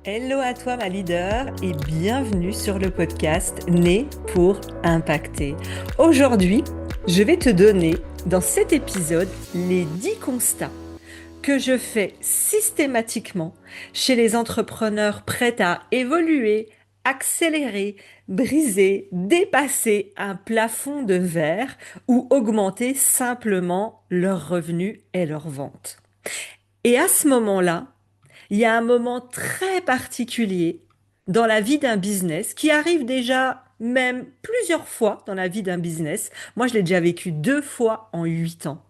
Hello à toi ma leader et bienvenue sur le podcast Né pour impacter. Aujourd'hui, je vais te donner dans cet épisode les 10 constats que je fais systématiquement chez les entrepreneurs prêts à évoluer, accélérer, briser, dépasser un plafond de verre ou augmenter simplement leurs revenus et leurs ventes. Et à ce moment-là, il y a un moment très particulier dans la vie d'un business qui arrive déjà même plusieurs fois dans la vie d'un business. Moi, je l'ai déjà vécu 2 fois en 8 ans.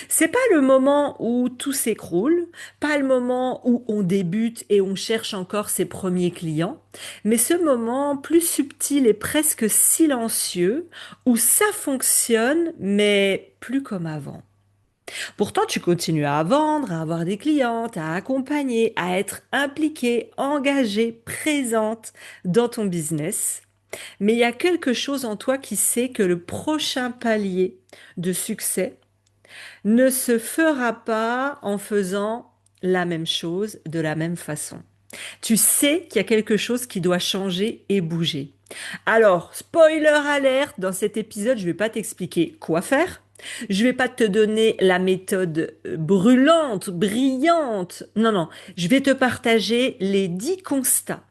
C'est pas le moment où tout s'écroule, pas le moment où on débute et on cherche encore ses premiers clients, mais ce moment plus subtil et presque silencieux où ça fonctionne, mais plus comme avant. Pourtant, tu continues à vendre, à avoir des clientes, à accompagner, à être impliquée, engagée, présente dans ton business. Mais il y a quelque chose en toi qui sait que le prochain palier de succès ne se fera pas en faisant la même chose de la même façon. Tu sais qu'il y a quelque chose qui doit changer et bouger. Alors, spoiler alert, dans cet épisode, je ne vais pas t'expliquer quoi faire. Je ne vais pas te donner la méthode brûlante, brillante. Non, non, je vais te partager les 10 constats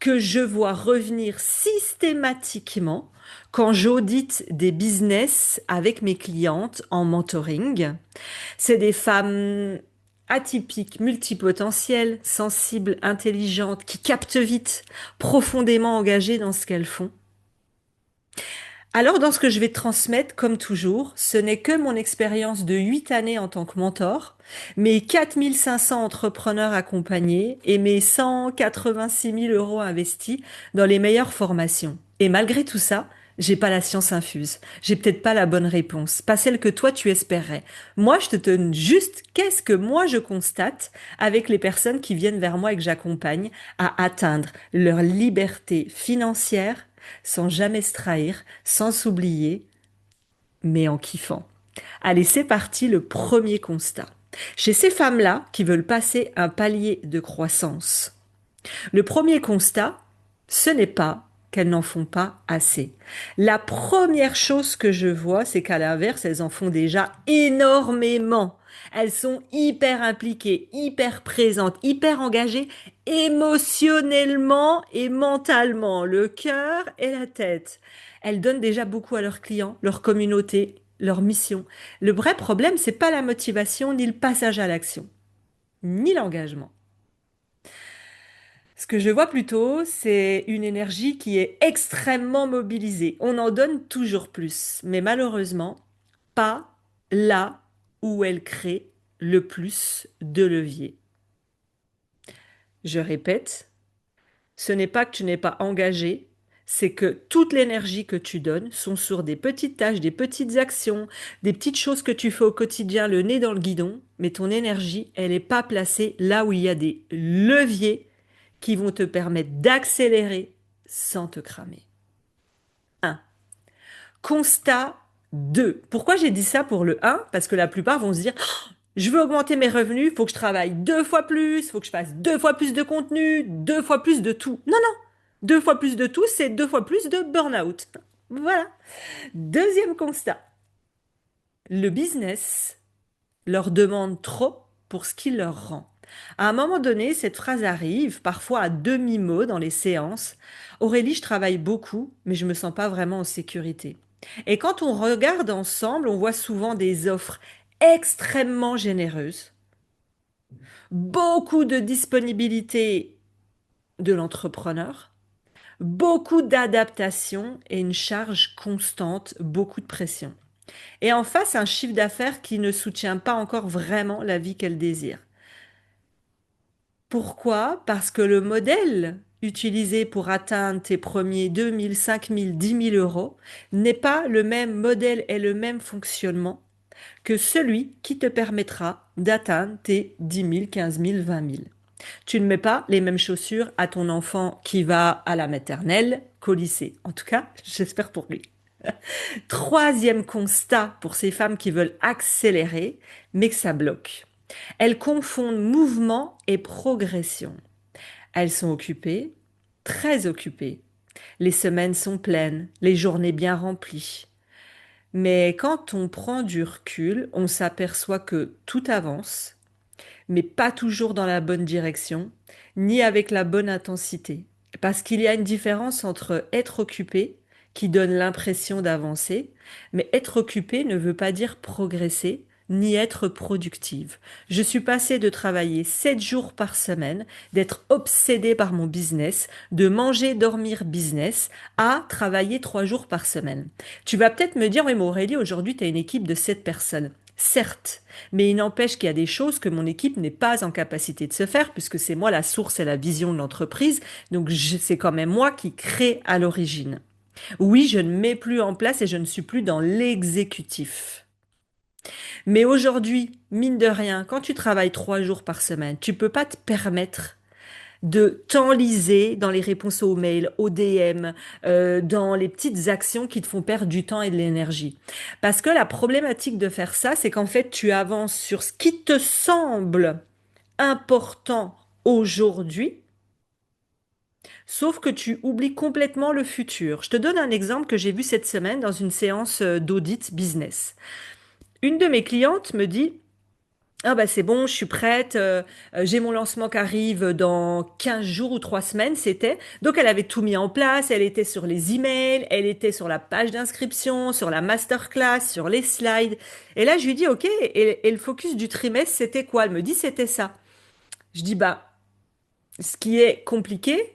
que je vois revenir systématiquement quand j'audite des business avec mes clientes en mentoring. C'est des femmes atypiques, multipotentielles, sensibles, intelligentes, qui captent vite, profondément engagées dans ce qu'elles font. Alors, dans ce que je vais te transmettre, comme toujours, ce n'est que mon expérience de 8 années en tant que mentor, mes 4 500 entrepreneurs accompagnés et mes 186 000 euros investis dans les meilleures formations. Et malgré tout ça, j'ai pas la science infuse. J'ai peut-être pas la bonne réponse, pas celle que toi tu espérais. Moi, je te donne juste qu'est-ce que moi je constate avec les personnes qui viennent vers moi et que j'accompagne à atteindre leur liberté financière sans jamais se trahir, sans s'oublier, mais en kiffant. Allez, c'est parti, le premier constat. Chez ces femmes-là qui veulent passer un palier de croissance, le premier constat, ce n'est pas qu'elles n'en font pas assez. La première chose que je vois, c'est qu'à l'inverse, elles en font déjà énormément. Elles sont hyper impliquées, hyper présentes, hyper engagées émotionnellement et mentalement, le cœur et la tête. Elles donnent déjà beaucoup à leurs clients, leur communauté, leur mission. Le vrai problème, c'est pas la motivation ni le passage à l'action, ni l'engagement. Ce que je vois plutôt, c'est une énergie qui est extrêmement mobilisée. On en donne toujours plus, mais malheureusement, pas là où elle crée le plus de levier. Je répète, ce n'est pas que tu n'es pas engagé, c'est que toute l'énergie que tu donnes sont sur des petites tâches, des petites actions, des petites choses que tu fais au quotidien, le nez dans le guidon, mais ton énergie, elle n'est pas placée là où il y a des leviers qui vont te permettre d'accélérer sans te cramer. 1. Constat 2. Pourquoi j'ai dit ça pour le 1? Parce que la plupart vont se dire, oh, je veux augmenter mes revenus, il faut que je travaille 2 fois plus, il faut que je fasse 2 fois plus de contenu, 2 fois plus de tout. Non, non. 2 fois plus de tout, c'est 2 fois plus de burn-out. Voilà. Deuxième constat. Le business leur demande trop pour ce qu'il leur rend. À un moment donné, cette phrase arrive, parfois à demi-mot dans les séances. Aurélie, je travaille beaucoup, mais je me sens pas vraiment en sécurité. Et quand on regarde ensemble, on voit souvent des offres extrêmement généreuses, beaucoup de disponibilité de l'entrepreneur, beaucoup d'adaptation et une charge constante, beaucoup de pression. Et en face, un chiffre d'affaires qui ne soutient pas encore vraiment la vie qu'elle désire. Pourquoi? Parce que le modèle utilisé pour atteindre tes premiers 2 000, 5 000, 10 000 euros n'est pas le même modèle et le même fonctionnement que celui qui te permettra d'atteindre tes 10 000, 15 000, 20 000. Tu ne mets pas les mêmes chaussures à ton enfant qui va à la maternelle qu'au lycée. En tout cas, j'espère pour lui. Troisième constat pour ces femmes qui veulent accélérer, mais que ça bloque. Elles confondent mouvement et progression. Elles sont occupées, très occupées. Les semaines sont pleines, les journées bien remplies. Mais quand on prend du recul, on s'aperçoit que tout avance, mais pas toujours dans la bonne direction, ni avec la bonne intensité. Parce qu'il y a une différence entre être occupé, qui donne l'impression d'avancer, mais être occupé ne veut pas dire progresser, ni être productive. Je suis passée de travailler 7 jours par semaine, d'être obsédée par mon business, de manger, dormir business, à travailler 3 jours par semaine. Tu vas peut-être me dire, oui, mais Aurélie, aujourd'hui, tu as une équipe de 7 personnes. Certes, mais il n'empêche qu'il y a des choses que mon équipe n'est pas en capacité de se faire, puisque c'est moi la source et la vision de l'entreprise. Donc, c'est quand même moi qui crée à l'origine. Oui, je ne mets plus en place et je ne suis plus dans l'exécutif. Mais aujourd'hui, mine de rien, quand tu travailles 3 jours par semaine, tu peux pas te permettre de t'enliser dans les réponses aux mails, aux DM, dans les petites actions qui te font perdre du temps et de l'énergie. Parce que la problématique de faire ça, c'est qu'en fait, tu avances sur ce qui te semble important aujourd'hui, sauf que tu oublies complètement le futur. Je te donne un exemple que j'ai vu cette semaine dans une séance d'audit business. Une de mes clientes me dit, ah bah c'est bon, je suis prête, j'ai mon lancement qui arrive dans 15 jours ou 3 semaines, c'était. Donc elle avait tout mis en place, elle était sur les emails, elle était sur la page d'inscription, sur la masterclass, sur les slides. Et là je lui dis, ok, et le focus du trimestre, c'était quoi? Elle me dit, c'était ça. Je dis, bah, ce qui est compliqué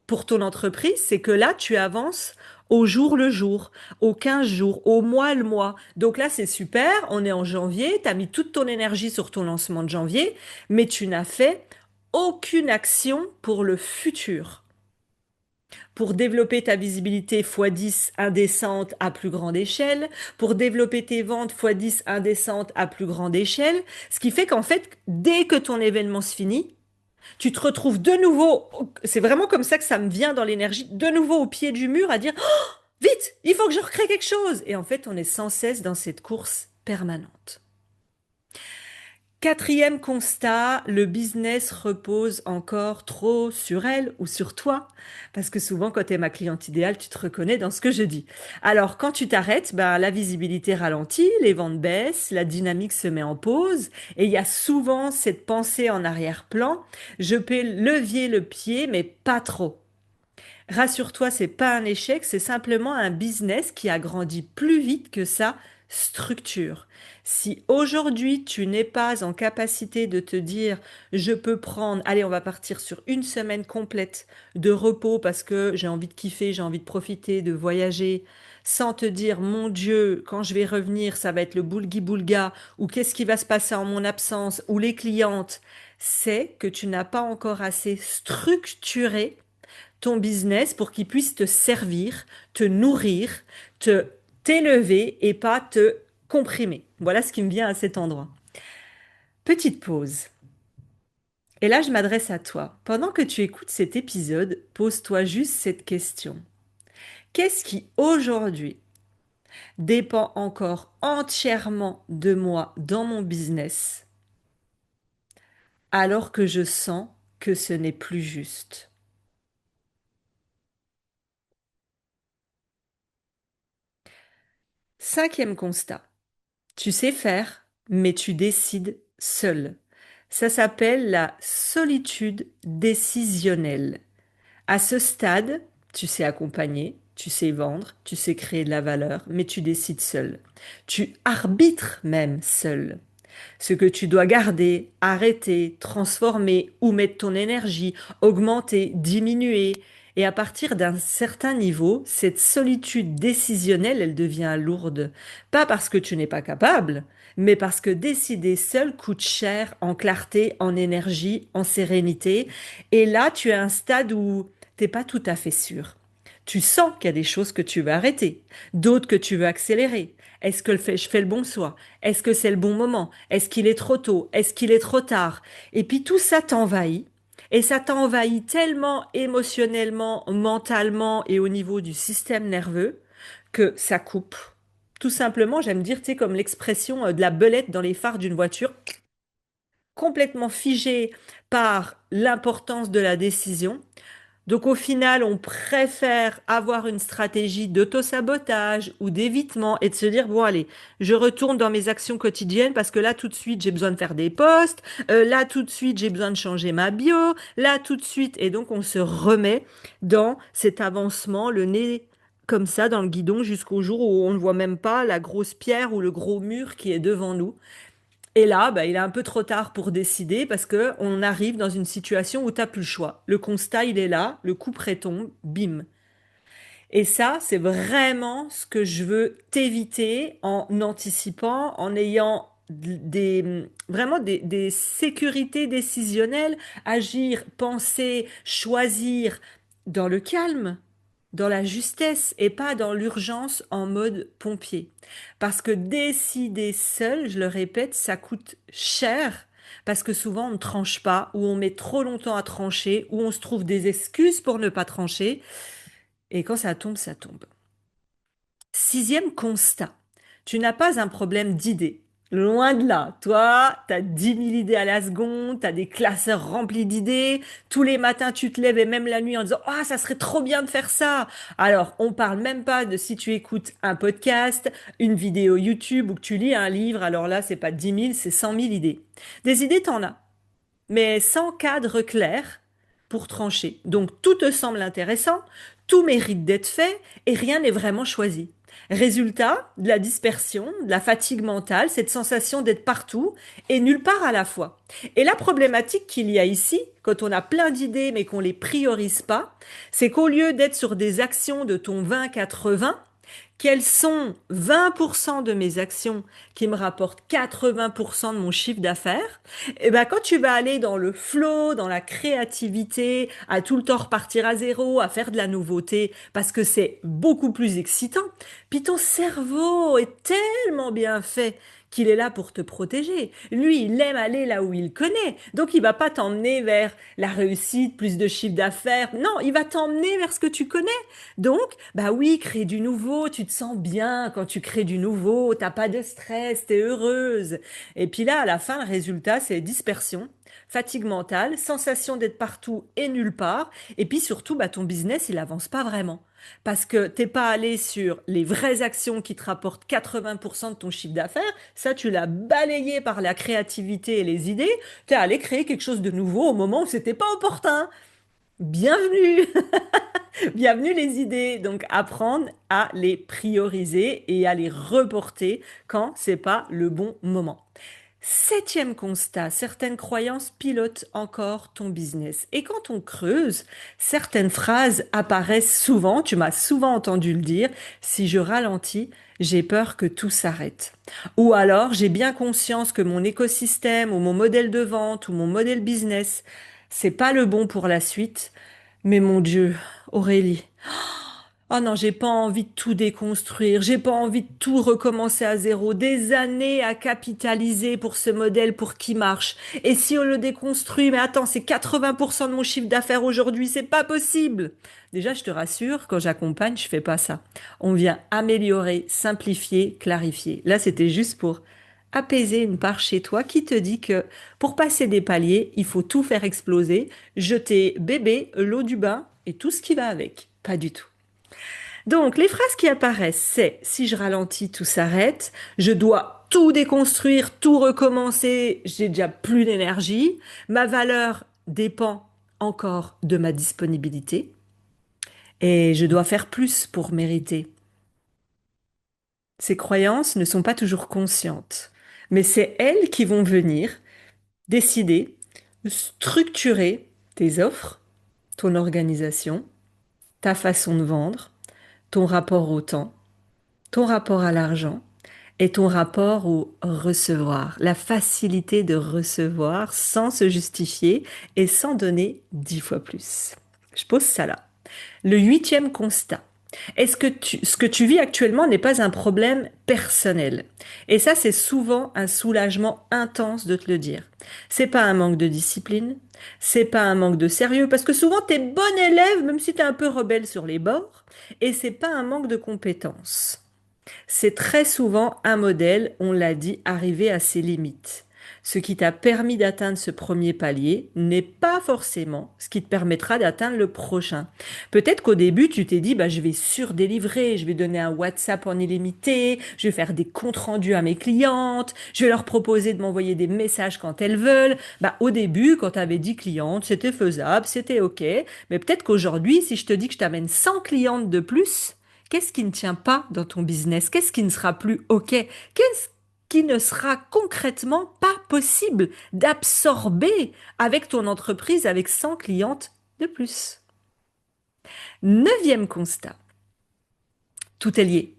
pour ton entreprise, c'est que là, tu avances au jour le jour, au 15 jours, au mois le mois. Donc là, c'est super, on est en janvier, tu as mis toute ton énergie sur ton lancement de janvier, mais tu n'as fait aucune action pour le futur. Pour développer ta visibilité x10 indécente à plus grande échelle, pour développer tes ventes x10 indécentes à plus grande échelle, ce qui fait qu'en fait, dès que ton événement se finit, tu te retrouves de nouveau, c'est vraiment comme ça que ça me vient dans l'énergie, de nouveau au pied du mur à dire, oh, vite, il faut que je recrée quelque chose. Et en fait, on est sans cesse dans cette course permanente. Quatrième constat, le business repose encore trop sur elle ou sur toi. Parce que souvent, quand tu es ma cliente idéale, tu te reconnais dans ce que je dis. Alors, quand tu t'arrêtes, ben, la visibilité ralentit, les ventes baissent, la dynamique se met en pause. Et il y a souvent cette pensée en arrière-plan. Je peux levier le pied, mais pas trop. Rassure-toi, c'est pas un échec, c'est simplement un business qui a grandi plus vite que sa structure. Si aujourd'hui tu n'es pas en capacité de te dire je peux prendre, allez, on va partir sur une semaine complète de repos parce que j'ai envie de kiffer, j'ai envie de profiter, de voyager, sans te dire mon Dieu, quand je vais revenir, ça va être le boulgui-boulga ou qu'est-ce qui va se passer en mon absence ou les clientes, c'est que tu n'as pas encore assez structuré ton business pour qu'il puisse te servir, te nourrir, te t'élever et pas te comprimer. Voilà ce qui me vient à cet endroit. Petite pause. Et là, je m'adresse à toi. Pendant que tu écoutes cet épisode, pose-toi juste cette question. Qu'est-ce qui aujourd'hui dépend encore entièrement de moi dans mon business alors que je sens que ce n'est plus juste? Cinquième constat. Tu sais faire, mais tu décides seul. Ça s'appelle la solitude décisionnelle. À ce stade, tu sais accompagner, tu sais vendre, tu sais créer de la valeur, mais tu décides seul. Tu arbitres même seul. Ce que tu dois garder, arrêter, transformer, où mettre ton énergie, augmenter, diminuer. Et à partir d'un certain niveau, cette solitude décisionnelle, elle devient lourde. Pas parce que tu n'es pas capable, mais parce que décider seul coûte cher en clarté, en énergie, en sérénité. Et là, tu es à un stade où t'es pas tout à fait sûr. Tu sens qu'il y a des choses que tu veux arrêter, d'autres que tu veux accélérer. Est-ce que je fais le bon choix? Est-ce que c'est le bon moment? Est-ce qu'il est trop tôt? Est-ce qu'il est trop tard? Et puis tout ça t'envahit. Et ça t'envahit tellement émotionnellement, mentalement et au niveau du système nerveux que ça coupe. Tout simplement, j'aime dire, tu sais, comme l'expression de la belette dans les phares d'une voiture. complètement figé par l'importance de la décision. Donc au final, on préfère avoir une stratégie d'auto-sabotage ou d'évitement et de se dire, bon allez, je retourne dans mes actions quotidiennes parce que là tout de suite, j'ai besoin de faire des posts, là tout de suite, j'ai besoin de changer ma bio, là tout de suite. Et donc on se remet dans cet avancement, le nez comme ça dans le guidon jusqu'au jour où on ne voit même pas la grosse pierre ou le gros mur qui est devant nous. Et là, bah, il est un peu trop tard pour décider parce que on arrive dans une situation où t'as plus le choix. Le constat, il est là, le coup près tombe, bim. Et ça, c'est vraiment ce que je veux t'éviter en anticipant, en ayant vraiment des sécurités décisionnelles, agir, penser, choisir dans le calme, dans la justesse et pas dans l'urgence en mode pompier. Parce que décider seul, je le répète, ça coûte cher. Parce que souvent on ne tranche pas, ou on met trop longtemps à trancher, ou on se trouve des excuses pour ne pas trancher. Et quand ça tombe, ça tombe. Sixième constat, tu n'as pas un problème d'idées. Loin de là. Toi, tu as 10 000 idées à la seconde, tu as des classeurs remplis d'idées. Tous les matins, tu te lèves et même la nuit en disant, ah, ça serait trop bien de faire ça. Alors, on parle même pas de si tu écoutes un podcast, une vidéo YouTube ou que tu lis un livre. Alors là, c'est pas 10 000, c'est 100 000 idées. Des idées, t'en as, mais sans cadre clair pour trancher. Donc tout te semble intéressant, tout mérite d'être fait et rien n'est vraiment choisi. Résultat, de la dispersion, de la fatigue mentale, cette sensation d'être partout et nulle part à la fois. Et la problématique qu'il y a ici, quand on a plein d'idées mais qu'on les priorise pas, c'est qu'au lieu d'être sur des actions de ton 20-80, quels sont 20% de mes actions qui me rapportent 80% de mon chiffre d'affaires? Et ben, quand tu vas aller dans le flow, dans la créativité, à tout le temps repartir à zéro, à faire de la nouveauté, parce que c'est beaucoup plus excitant, puis ton cerveau est tellement bien fait qu'il est là pour te protéger. Lui, il aime aller là où il connaît. Donc, il va pas t'emmener vers la réussite, plus de chiffre d'affaires. Non, il va t'emmener vers ce que tu connais. Donc, bah oui, créer du nouveau, tu te sens bien quand tu crées du nouveau, t'as pas de stress, t'es heureuse. Et puis là, à la fin, le résultat, c'est dispersion, fatigue mentale, sensation d'être partout et nulle part. Et puis surtout, bah, ton business, il avance pas vraiment. Parce que t'es pas allé sur les vraies actions qui te rapportent 80% de ton chiffre d'affaires. Ça, tu l'as balayé par la créativité et les idées. T'es allé créer quelque chose de nouveau au moment où c'était pas opportun. Bienvenue! Bienvenue les idées. Donc apprendre à les prioriser et à les reporter quand c'est pas le bon moment. Septième constat, certaines croyances pilotent encore ton business. Et quand on creuse, certaines phrases apparaissent souvent, tu m'as souvent entendu le dire, si je ralentis, j'ai peur que tout s'arrête. Ou alors, j'ai bien conscience que mon écosystème ou mon modèle de vente ou mon modèle business, c'est pas le bon pour la suite. Mais mon Dieu, Aurélie, oh non, j'ai pas envie de tout déconstruire, j'ai pas envie de tout recommencer à zéro, des années à capitaliser pour ce modèle pour qu'il marche. Et si on le déconstruit, mais attends, c'est 80% de mon chiffre d'affaires aujourd'hui, c'est pas possible. Déjà, je te rassure, quand j'accompagne, je fais pas ça. On vient améliorer, simplifier, clarifier. Là, c'était juste pour apaiser une part chez toi qui te dit que pour passer des paliers, il faut tout faire exploser, jeter bébé, l'eau du bain et tout ce qui va avec. Pas du tout. Donc, les phrases qui apparaissent, c'est si je ralentis, tout s'arrête, je dois tout déconstruire, tout recommencer, j'ai déjà plus d'énergie, ma valeur dépend encore de ma disponibilité et je dois faire plus pour mériter. Ces croyances ne sont pas toujours conscientes, mais c'est elles qui vont venir décider, structurer tes offres, ton organisation, ta façon de vendre, ton rapport au temps, ton rapport à l'argent et ton rapport au recevoir, la facilité de recevoir sans se justifier et sans donner 10 fois plus. Je pose ça là. Le huitième constat. Est-ce que ce que tu vis actuellement n'est pas un problème personnel? Et ça, c'est souvent un soulagement intense de te le dire. C'est pas un manque de discipline, c'est pas un manque de sérieux, parce que souvent t'es bon élève, même si t'es un peu rebelle sur les bords, et c'est pas un manque de compétences. C'est très souvent un modèle, on l'a dit, arrivé à ses limites. Ce qui t'a permis d'atteindre ce premier palier n'est pas forcément ce qui te permettra d'atteindre le prochain. Peut-être qu'au début, tu t'es dit, bah, je vais surdélivrer, je vais donner un WhatsApp en illimité, je vais faire des comptes rendus à mes clientes, je vais leur proposer de m'envoyer des messages quand elles veulent. Bah, au début, quand tu avais 10 clientes, c'était faisable, c'était OK. Mais peut-être qu'aujourd'hui, si je te dis que je t'amène 100 clientes de plus, qu'est-ce qui ne tient pas dans ton business? Qu'est-ce qui ne sera plus OK? Qu'est-ce qui ne sera concrètement pas possible d'absorber avec ton entreprise avec 100 clientes de plus? Neuvième constat, tout est lié.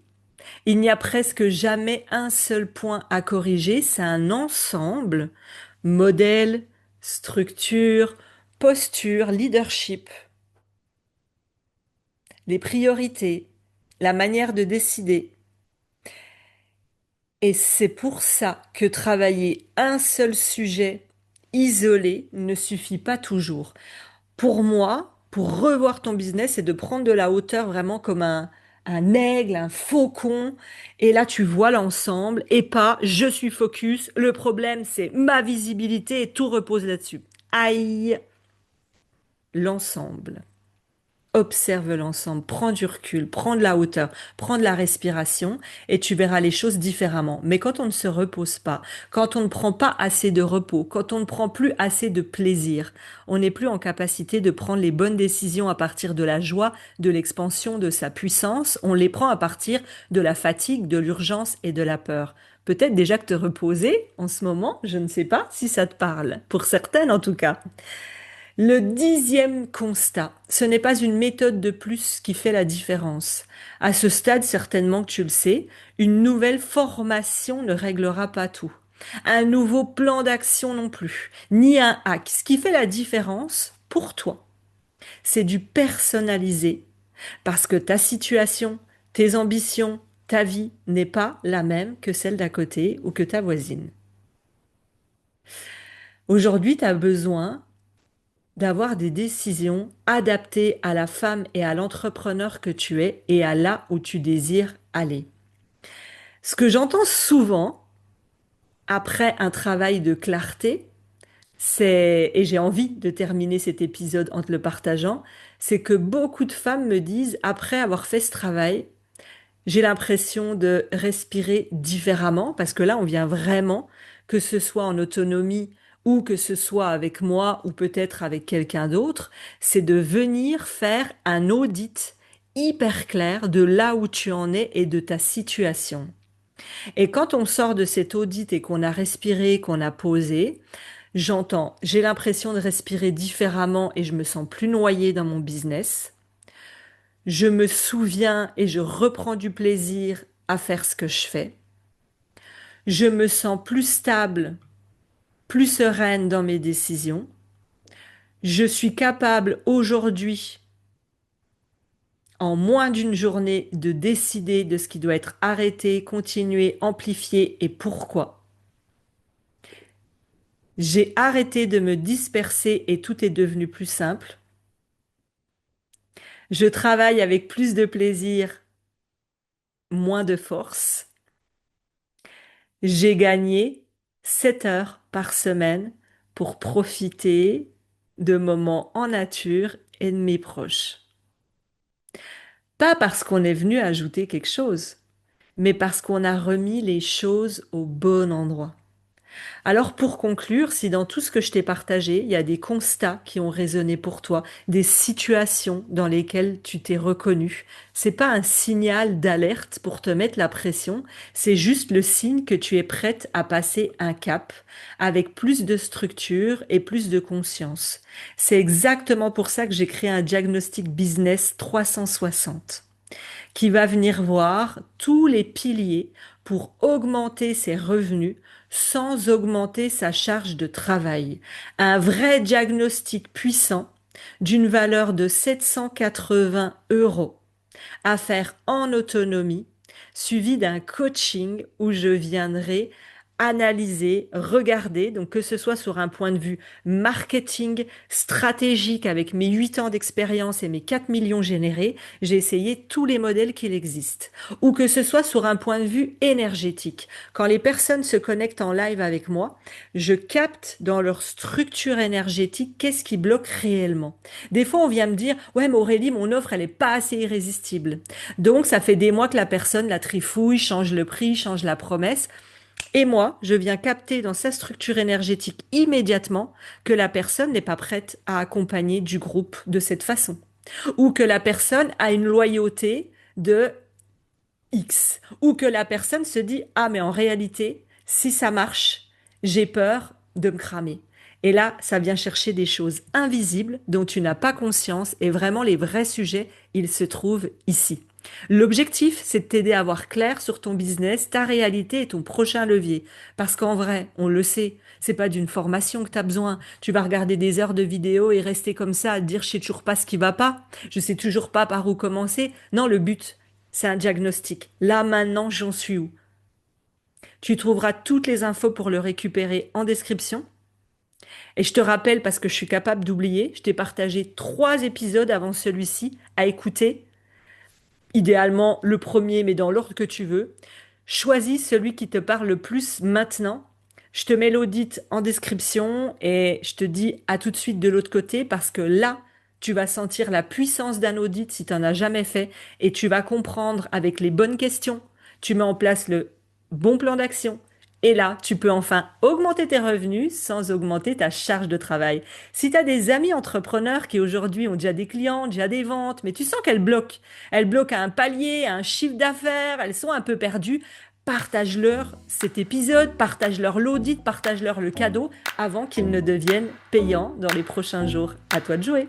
Il n'y a presque jamais un seul point à corriger, c'est un ensemble, modèle, structure, posture, leadership, les priorités, la manière de décider. Et c'est pour ça que travailler un seul sujet isolé ne suffit pas toujours. Pour moi, pour revoir ton business, c'est de prendre de la hauteur vraiment comme un aigle, un faucon. Et là, tu vois l'ensemble et pas je suis focus. Le problème, c'est ma visibilité et tout repose là-dessus. Aïe, l'ensemble. Observe l'ensemble, prends du recul, prends de la hauteur, prends de la respiration et tu verras les choses différemment. Mais quand on ne se repose pas, quand on ne prend pas assez de repos, quand on ne prend plus assez de plaisir, on n'est plus en capacité de prendre les bonnes décisions à partir de la joie, de l'expansion, de sa puissance. On les prend à partir de la fatigue, de l'urgence et de la peur. Peut-être déjà que te reposer en ce moment, je ne sais pas si ça te parle, pour certaines en tout cas. Le dixième constat, ce n'est pas une méthode de plus qui fait la différence. À ce stade, certainement que tu le sais, une nouvelle formation ne réglera pas tout. Un nouveau plan d'action non plus, ni un hack. Ce qui fait la différence pour toi, c'est du personnalisé, parce que ta situation, tes ambitions, ta vie n'est pas la même que celle d'à côté ou que ta voisine. Aujourd'hui, tu as besoin d'avoir des décisions adaptées à la femme et à l'entrepreneur que tu es et à là où tu désires aller. Ce que j'entends souvent après un travail de clarté, et j'ai envie de terminer cet épisode en te le partageant, c'est que beaucoup de femmes me disent, après avoir fait ce travail, j'ai l'impression de respirer différemment parce que là, on vient vraiment, que ce soit en autonomie ou que ce soit avec moi ou peut-être avec quelqu'un d'autre, c'est de venir faire un audit hyper clair de là où tu en es et de ta situation. Et quand on sort de cet audit et qu'on a respiré, qu'on a posé, j'entends, j'ai l'impression de respirer différemment et je me sens plus noyée dans mon business. Je me souviens et je reprends du plaisir à faire ce que je fais. Je me sens plus stable, plus sereine dans mes décisions. Je suis capable aujourd'hui, en moins d'une journée, de décider de ce qui doit être arrêté, continué, amplifié et pourquoi. J'ai arrêté de me disperser et tout est devenu plus simple. Je travaille avec plus de plaisir, moins de force. J'ai gagné 7 heures par semaine pour profiter de moments en nature et de mes proches. Pas parce qu'on est venu ajouter quelque chose, mais parce qu'on a remis les choses au bon endroit. Alors pour conclure, si dans tout ce que je t'ai partagé, il y a des constats qui ont résonné pour toi, des situations dans lesquelles tu t'es reconnu, c'est pas un signal d'alerte pour te mettre la pression, c'est juste le signe que tu es prête à passer un cap avec plus de structure et plus de conscience. C'est exactement pour ça que j'ai créé un diagnostic business 360 qui va venir voir tous les piliers pour augmenter ses revenus sans augmenter sa charge de travail. Un vrai diagnostic puissant d'une valeur de 780 € à faire en autonomie, suivi d'un coaching où je viendrai analyser, regarder, donc que ce soit sur un point de vue marketing, stratégique, avec mes 8 ans d'expérience et mes 4 millions générés, j'ai essayé tous les modèles qu'il existe. Ou que ce soit sur un point de vue énergétique. Quand les personnes se connectent en live avec moi, je capte dans leur structure énergétique qu'est-ce qui bloque réellement. Des fois, on vient me dire, ouais, mais Aurélie, mon offre, elle est pas assez irrésistible. Donc, ça fait des mois que la personne la trifouille, change le prix, change la promesse. Et moi, je viens capter dans sa structure énergétique immédiatement que la personne n'est pas prête à accompagner du groupe de cette façon. Ou que la personne a une loyauté de X. Ou que la personne se dit, ah, mais en réalité, si ça marche, j'ai peur de me cramer. Et là, ça vient chercher des choses invisibles dont tu n'as pas conscience et vraiment les vrais sujets, ils se trouvent ici. L'objectif, c'est de t'aider à voir clair sur ton business, ta réalité et ton prochain levier. Parce qu'en vrai, on le sait, c'est pas d'une formation que tu as besoin. Tu vas regarder des heures de vidéos et rester comme ça à te dire je sais toujours pas ce qui va pas, je sais toujours pas par où commencer. Non, le but, c'est un diagnostic. Là, maintenant, j'en suis où? Tu trouveras toutes les infos pour le récupérer en description. Et je te rappelle, parce que je suis capable d'oublier, je t'ai partagé 3 épisodes avant celui-ci à écouter. Idéalement, le premier, mais dans l'ordre que tu veux. Choisis celui qui te parle le plus maintenant. Je te mets l'audit en description et je te dis à tout de suite de l'autre côté parce que là, tu vas sentir la puissance d'un audit si tu n'en as jamais fait et tu vas comprendre avec les bonnes questions. Tu mets en place le bon plan d'action. Et là, tu peux enfin augmenter tes revenus sans augmenter ta charge de travail. Si tu as des amis entrepreneurs qui aujourd'hui ont déjà des clients, déjà des ventes, mais tu sens elles bloquent à un palier, à un chiffre d'affaires, elles sont un peu perdues, partage-leur cet épisode, partage-leur l'audit, partage-leur le cadeau avant qu'il ne devienne payant dans les prochains jours. À toi de jouer.